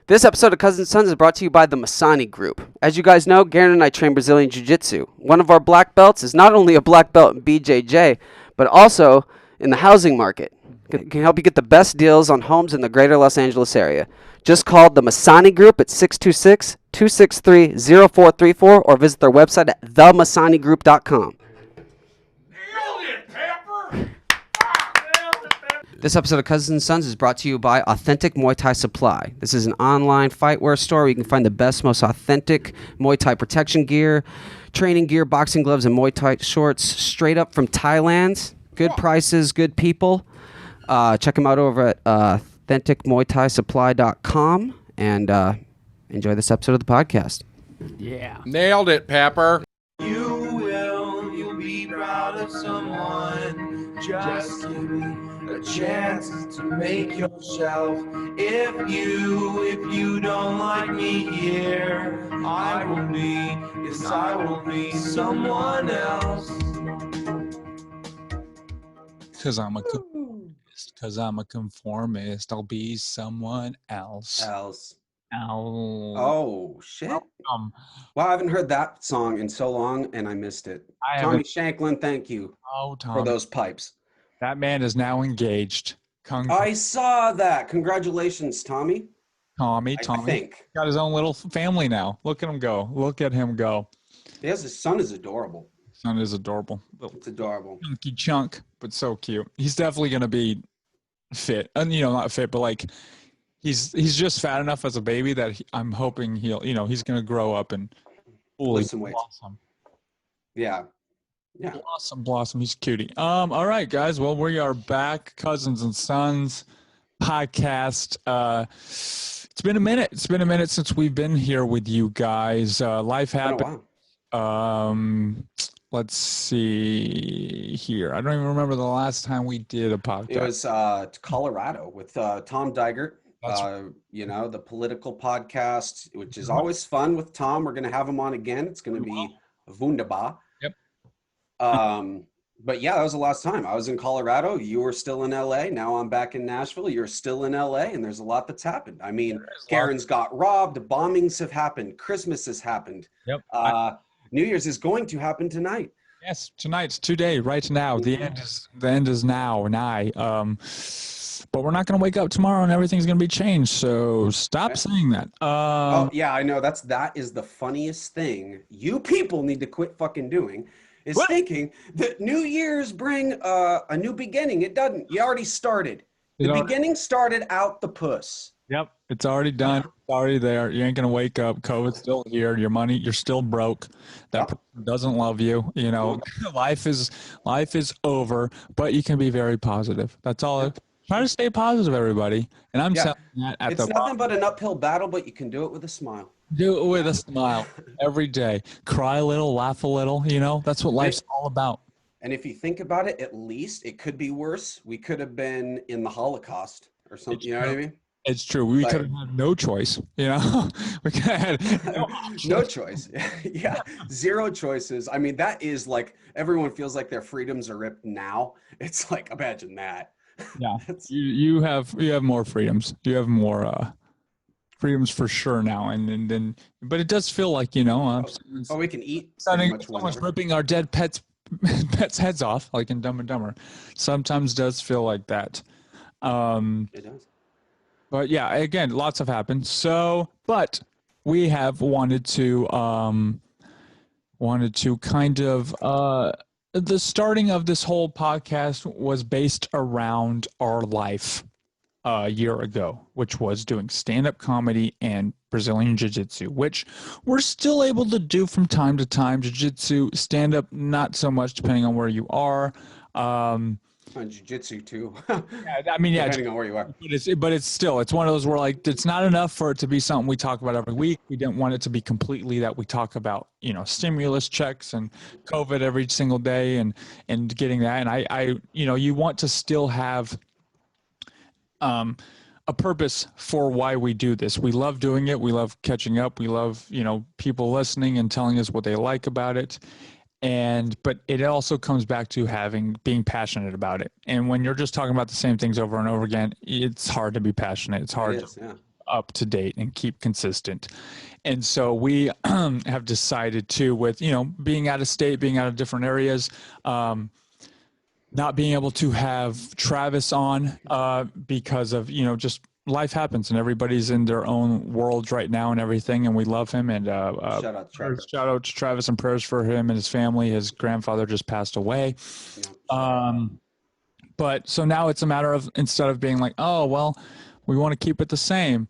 This episode of Cousins Sons is brought to you by the Masani Group. As you guys know, Garon and I train Brazilian Jiu-Jitsu. One of our black belts is not only a black belt in BJJ, but also in the housing market. It can help you get the best deals on homes in the greater Los Angeles area. Just call the Masani Group at 626-263-0434 or visit their website at themasanigroup.com. This episode of Cousins Sons is brought to you by Authentic Muay Thai Supply. This is an online fightwear store where you can find the best, most authentic Muay Thai protection gear, training gear, boxing gloves, and Muay Thai shorts straight up from Thailand. Good prices, good people. Check them out over at authenticmuaythaisupply.com and enjoy this episode of the podcast. Yeah. Nailed it, Pepper. You'll be proud of someone. Just give me a chance to make yourself. If you don't like me here, I will be someone else. Because I'm a conformist. I'll be someone else. Oh, shit. Well, I haven't heard that song in so long, and I missed it. Tommy Shanklin, thank you for those pipes. That man is now engaged. I saw that. Congratulations, Tommy. Tommy. I think. Got his own little family now. Look at him go. His son is adorable. Son is adorable. It's adorable. Chunky chunk, but so cute. He's definitely going to be fit. And, not fit, but like he's just fat enough as a baby that I'm hoping he's going to grow up and fully blossom. Yeah. Blossom. He's cutie. All right, guys. Well, we are back. Cousins and Sons podcast. It's been a minute. Since we've been here with you guys. Life happened. Let's see here. I don't even remember the last time we did a podcast. It was Colorado with Tom Digert. The political podcast, which is always fun with Tom. We're going to have him on again. It's going to be wunderbar. Yep. But yeah, that was the last time. I was in Colorado. You were still in LA. Now I'm back in Nashville. You're still in LA, and there's a lot that's happened. I mean, Garen's got robbed. Bombings have happened. Christmas has happened. Yep. New Year's is going to happen tonight. Yes, tonight's today, right now. The end is now, nigh. But we're not going to wake up tomorrow and everything's going to be changed. So stop saying that. Oh yeah, I know. That is the funniest thing. You people need to quit fucking doing. Thinking that New Year's bring a new beginning. It doesn't. You already started. The beginning started out the puss. Yep, it's already done. It's already there. You ain't gonna wake up. COVID's still here. Your money, you're still broke. That person doesn't love you. Life is over. But you can be very positive. That's all. Try to stay positive, everybody. And I'm saying that it's nothing but an uphill battle, but you can do it with a smile. Do it with a smile every day. Cry a little, laugh a little. That's what life's all about. And if you think about it, at least it could be worse. We could have been in the Holocaust or something. You know what I mean? It's true. We could have had no choice. We could have had no choice. Yeah, zero choices. I mean, that is like everyone feels like their freedoms are ripped now. It's like, imagine that. Yeah, you have more freedoms. You have more freedoms for sure now. And then, but it does feel like we can eat. Someone's ripping our dead pets' heads off, like in Dumb and Dumber. Sometimes does feel like that. It does. But yeah, again, lots have happened. So, but we have wanted to kind of the starting of this whole podcast was based around our life a year ago, which was doing stand-up comedy and Brazilian Jiu-Jitsu, which we're still able to do from time to time. Jiu-Jitsu, stand-up, not so much, depending on where you are. Jiu-Jitsu too. Depending on where you are. But it's one of those where like it's not enough for it to be something we talk about every week. We didn't want it to be completely that we talk about stimulus checks and COVID every single day and getting that. And I you want to still have a purpose for why we do this. We love doing it. We love catching up. We love people listening and telling us what they like about it. But it also comes back to being passionate about it. And when you're just talking about the same things over and over again, it's hard to be passionate. It's hard. up to date and keep consistent. And so we have decided to, with, being out of state, being out of different areas, not being able to have Travis on because of, just life happens and everybody's in their own worlds right now and everything. And we love him. And Shout out to Travis. shout out to Travis and prayers for him and his family. His grandfather just passed away. But so now it's a matter of, instead of being like, oh, well, we want to keep it the same,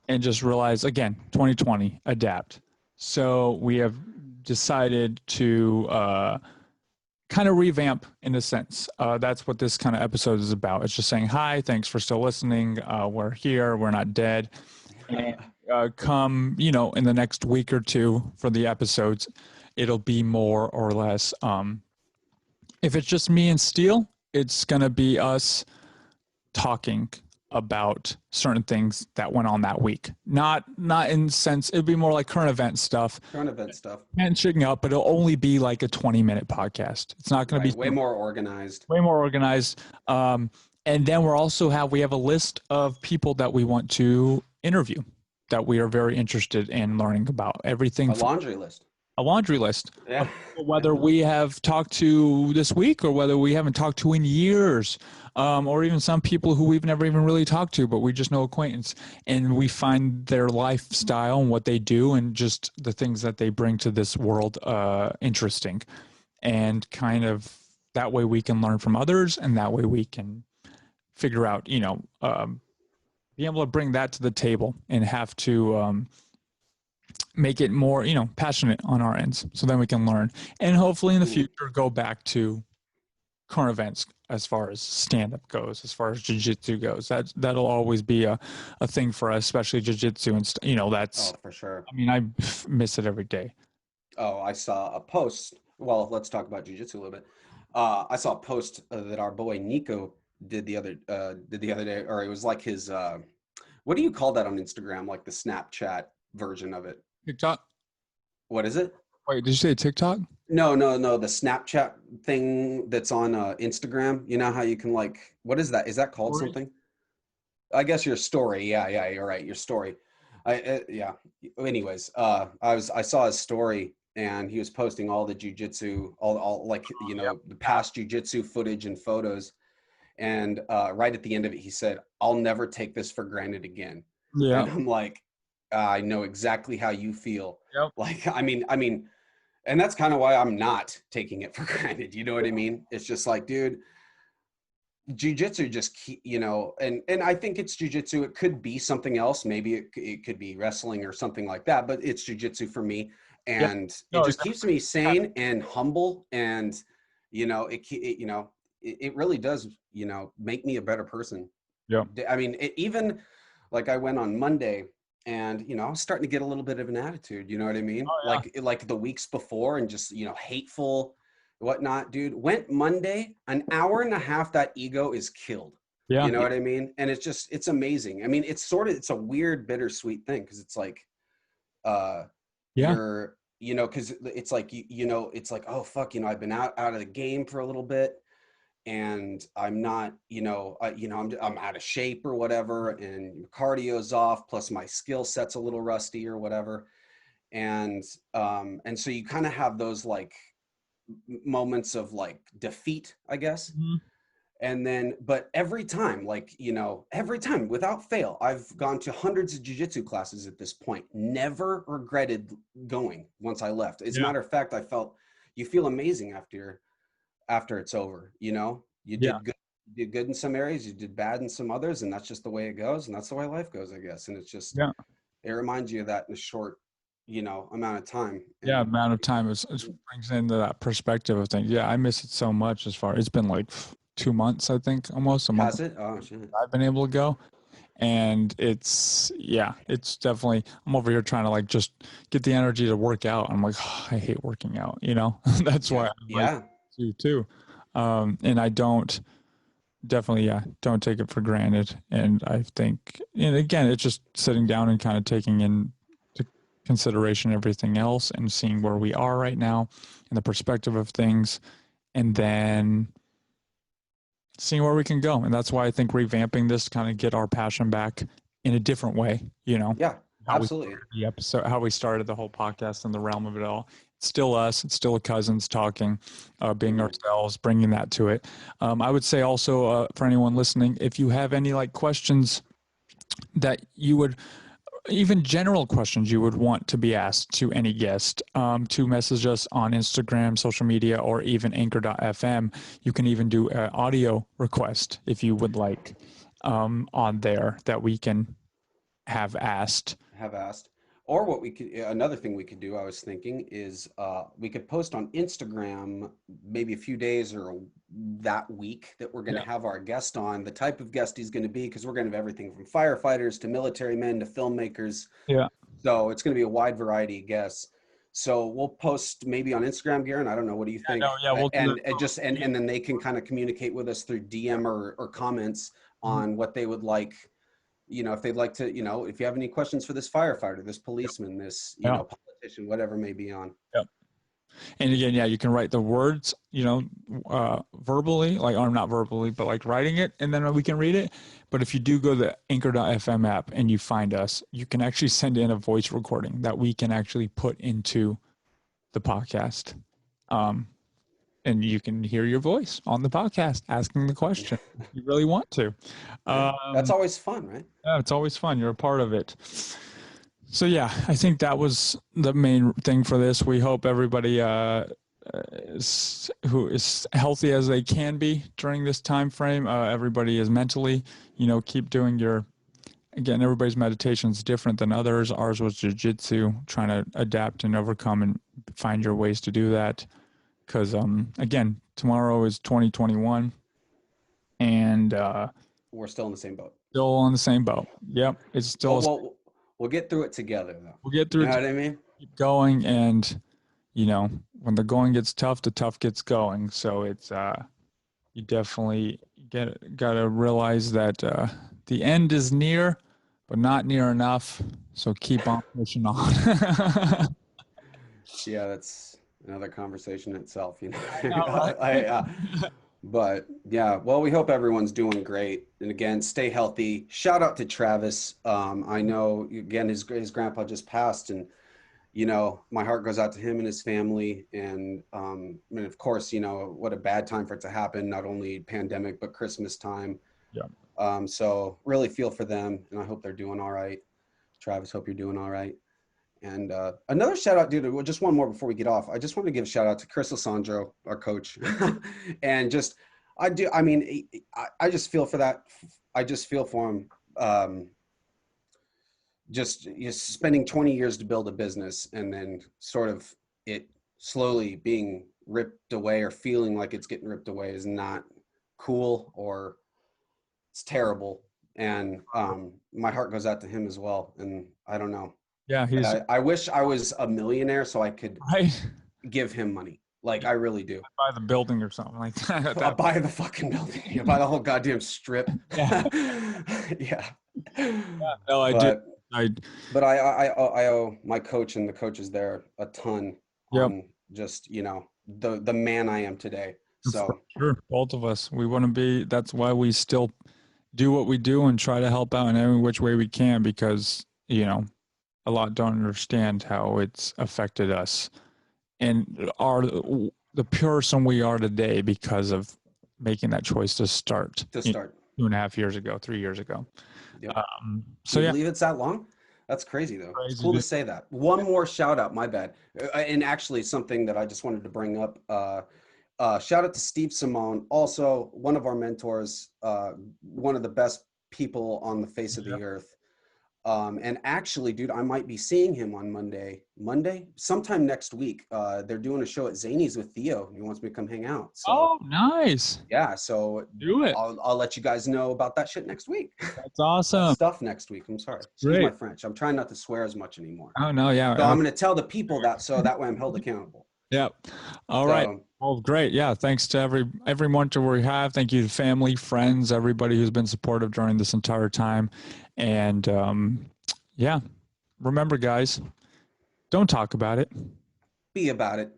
and just realize, again, 2020, adapt. So we have decided to kind of revamp in a sense. That's what this kind of episode is about. It's just saying, hi, thanks for still listening. We're here. We're not dead. And come, in the next week or two for the episodes, it'll be more or less, if it's just me and Steele, it's going to be us talking about certain things that went on that week. Not in sense, it'd be more like current event stuff. And checking out, but it'll only be like a 20-minute podcast. It's not going to be way more organized. And then we have a list of people that we want to interview that we are very interested in learning about. Everything. A laundry list. Yeah. Whether we have talked to this week or whether we haven't talked to in years, or even some people who we've never even really talked to, but we just know acquaintance, and we find their lifestyle and what they do and just the things that they bring to this world interesting, and kind of that way we can learn from others, and that way we can figure out, be able to bring that to the table and have to make it more, passionate on our ends, so then we can learn, and hopefully in the future go back to current events as far as stand-up goes, as far as jiu-jitsu goes. That'll always be a thing for us, especially jiu-jitsu, and that's for sure. I mean, I miss it every day. I saw a post. Well, let's talk about jiu-jitsu a little bit. I saw a post that our boy Nico did the other day, or it was like his what do you call that on Instagram, like the Snapchat version of it? TikTok? What is it? Wait, did you say TikTok? No, the Snapchat thing that's on Instagram. You know how you can, like, what is that? Is that called something? I guess your story. Yeah, you're right. Your story. Yeah. Anyways, I saw his story, and he was posting all the jujitsu, all like, the past jujitsu footage and photos. And right at the end of it, he said, "I'll never take this for granted again." Yeah. And I'm like, I know exactly how you feel. Yep. Like, I mean, and that's kind of why I'm not taking it for granted. You know what I mean? It's just like, dude, jiu-jitsu just, and I think it's jiu-jitsu. It could be something else. Maybe it could be wrestling or something like that, but it's jiu-jitsu for me. And it just keeps me sane and humble. And, it really does, make me a better person. Yeah. I mean, even like I went on Monday, and, I was starting to get a little bit of an attitude, you know what I mean? Oh, yeah. Like the weeks before, and just, hateful, whatnot, dude. Went Monday, an hour and a half, that ego is killed. Yeah. You know what I mean? And it's amazing. I mean, it's a weird, bittersweet thing. Cause it's like, you're, cause it's like, it's like, oh, fuck, I've been out of the game for a little bit, and I'm not, I'm out of shape or whatever, and cardio's off, plus my skill set's a little rusty or whatever. And so you kind of have those like moments of like defeat, I guess. Mm-hmm. And then, but every time, without fail, I've gone to hundreds of jiu-jitsu classes at this point, never regretted going once I left. As a matter of fact, you feel amazing after it's over. You did good. You did good in some areas, you did bad in some others, and that's just the way it goes, and that's the way life goes, I guess. And it's just, it reminds you of that in a short, amount of time. Amount of time it brings into that perspective of things. Yeah, I miss it so much. It's been like 2 months, I think, almost a month. Has it? Oh shit! I've been able to go, and it's definitely. I'm over here trying to like just get the energy to work out. I'm like, oh, I hate working out. That's why. I like too. And I don't take it for granted. And I think, and again, it's just sitting down and kind of taking into consideration everything else and seeing where we are right now and the perspective of things, and then seeing where we can go. And that's why I think revamping this kind of get our passion back in a different way, Yeah, how we absolutely. started the episode, how we started the whole podcast in the realm of it all. It's still us. It's still cousins talking, being ourselves, bringing that to it. I would say also for anyone listening, if you have any like questions that you would, even general questions you would want to be asked to any guest, to message us on Instagram, social media, or even anchor.fm. You can even do an audio request if you would like on there that we can have asked. Or what we could, another thing we could do, I was thinking, is we could post on Instagram maybe a few days or that week that we're going to have our guest on, the type of guest he's going to be, because we're going to have everything from firefighters to military men to filmmakers. Yeah. So it's going to be a wide variety of guests. So we'll post maybe on Instagram, Garon. I don't know. What do you think? We'll and then they can kind of communicate with us through DM or comments on what they would like. If they'd like to, if you have any questions for this firefighter, this policeman, this, politician, whatever may be on. Yep. And again, you can write the words, verbally, or not verbally, but like writing it, and then we can read it. But if you do go to the anchor.fm app and you find us, you can actually send in a voice recording that we can actually put into the podcast. And you can hear your voice on the podcast asking the question if you really want to. That's always fun, right? Yeah, it's always fun. You're a part of it. So yeah, I think that was the main thing for this. We hope everybody who is healthy as they can be during this time frame. Everybody is mentally, keep doing again, everybody's meditation is different than others. Ours was jiu-jitsu, trying to adapt and overcome and find your ways to do that. Because, again, tomorrow is 2021, and we're still in the same boat. Still on the same boat. Yep, it's still. We'll get through it together, though. We'll get through it. You know what I mean? Keep going, and when the going gets tough, the tough gets going. So it's you definitely gotta realize that the end is near, but not near enough. So keep on pushing on. Yeah, that's another conversation itself, I know, right? But yeah, well, we hope everyone's doing great. And again, stay healthy. Shout out to Travis. I know, again, his grandpa just passed, and my heart goes out to him and his family. And of course, what a bad time for it to happen. Not only pandemic, but Christmas time. Yeah. So really feel for them, and I hope they're doing all right. Travis, hope you're doing all right. And another shout out, dude, just one more before we get off. I just want to give a shout out to Chris Alessandro, our coach. And I just feel for that. I just feel for him. Just spending 20 years to build a business, and then sort of it slowly being ripped away, or feeling like it's getting ripped away, is not cool, or it's terrible. And my heart goes out to him as well. And I don't know. Yeah, I wish I was a millionaire so I could give him money. Like, I really do. Buy the building or something like that. I'll buy the fucking building. You buy the whole goddamn strip. Yeah. Yeah. No, I do. But I owe my coach and the coaches there a ton on just, the man I am today. So sure, both of us. We want to be. That's why we still do what we do and try to help out in every which way we can, because a lot don't understand how it's affected us and the person we are today because of making that choice to start 2.5 years ago, 3 years ago. Yep. So you believe it's that long? That's crazy, though. It's cool to say that. One more shout out, my bad. And actually something that I just wanted to bring up, shout out to Steve Simone, also one of our mentors, one of the best people on the face of the earth. And actually, dude, I might be seeing him on Monday, sometime next week. They're doing a show at Zany's with Theo. He wants me to come hang out. So, oh, nice. Yeah. So do it. I'll let you guys know about that shit next week. That's awesome. Stuff next week. I'm sorry. Excuse my French. I'm trying not to swear as much anymore. Oh, no. Yeah. So I'm going to tell the people that, so that way I'm held accountable. Yep. All right. Well, great. Yeah. Thanks to every mentor we have. Thank you to family, friends, everybody who's been supportive during this entire time. And remember, guys, don't talk about it. Be about it.